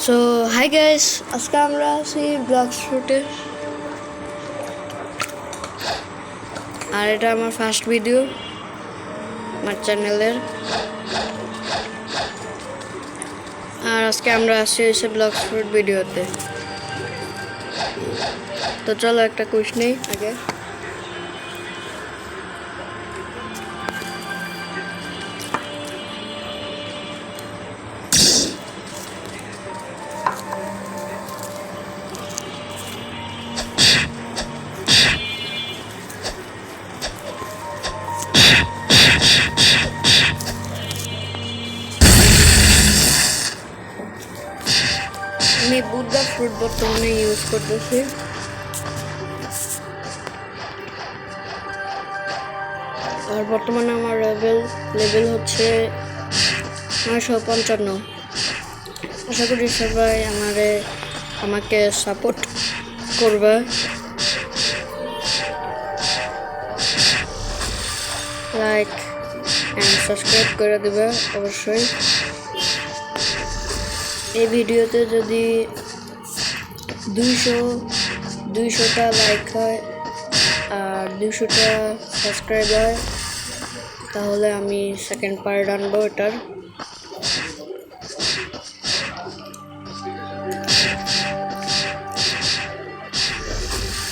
So hi guys, আজকে আমরা আছি ব্লগ শুটে। আর এটা আমার ফার্স্ট ভিডিও আমার চ্যানেলের। আর আজকে আমরা আসছি এসে ব্লগ শুট ভিডিওতে। তো চলো একটা কুইজ নেই আগে। আমি বুদ্ধা ফ্রুট বর্তমানে ইউজ করতেছি। আর বর্তমানে আমার লেভেল হচ্ছে 955। আশা করি সবাই আমাকে সাপোর্ট করবে। লাইক অ্যান্ড সাবস্ক্রাইব করে দেবে অবশ্যই। এই ভিডিওতে যদি 200টা লাইক হয় আর 200টা সাবস্ক্রাইব হয়, তাহলে আমি সেকেন্ড পার্ট আনবো এটার।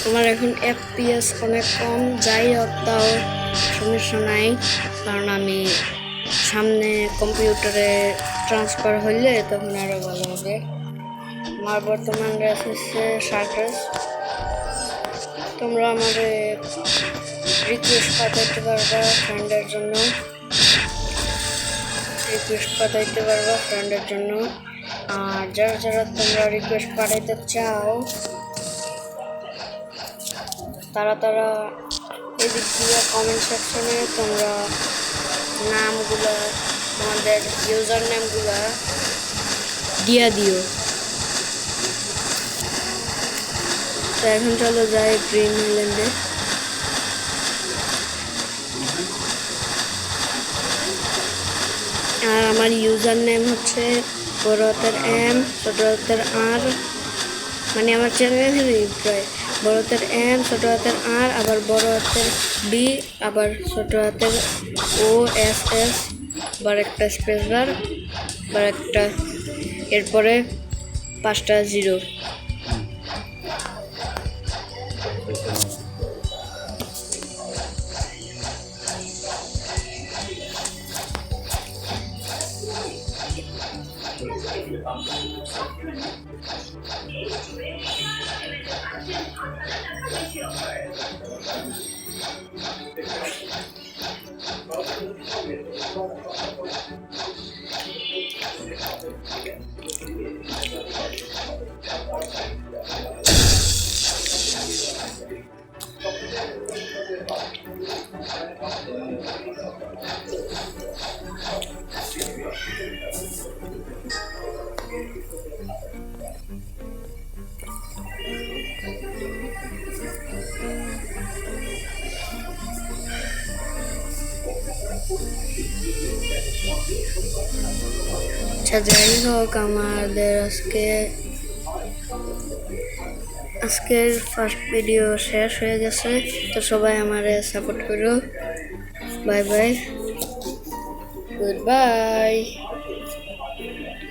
আমার এখন FPS অনেক কম, যাই হোক তাও সমস্যা নাই, কারণ আমি সামনে কম্পিউটারে ট্রান্সফার হইলে তখন আরও ভালো হবে। আমার বর্তমান রেস হচ্ছে শার্ট রেস। তোমরা আমাদের রিকোয়েস্ট পাঠাইতে পারবা ফ্রেন্ডের জন্য। আর যারা তোমরা রিকোয়েস্ট পাঠাইতে চাও তারা এদিক দিয়ে কমেন্ট সেকশনে তোমরা নামগুলো, তোমাদের ইউজার নেমগুলো দিয়ে দিও। তো এখন চলো যাই গ্রিন আইল্যান্ডে। আর আমার ইউজার নেম হচ্ছে বড় হাতের M ছোট হাতের R, মানে আমার চ্যানেলের প্রায় বড় হাতের M ছোট হাতের R, আবার বড় হাতের B, আবার ছোট হাতের OSS, আবার একটা স্পেস বার, আবার একটা, এরপরে 5টা 0। আচ্ছা, যাই হোক, আমাদের আজকের ফার্স্ট ভিডিও শেষ হয়ে গেছে। তো সবাই আমারে সাপোর্ট করো। Bye bye, good bye.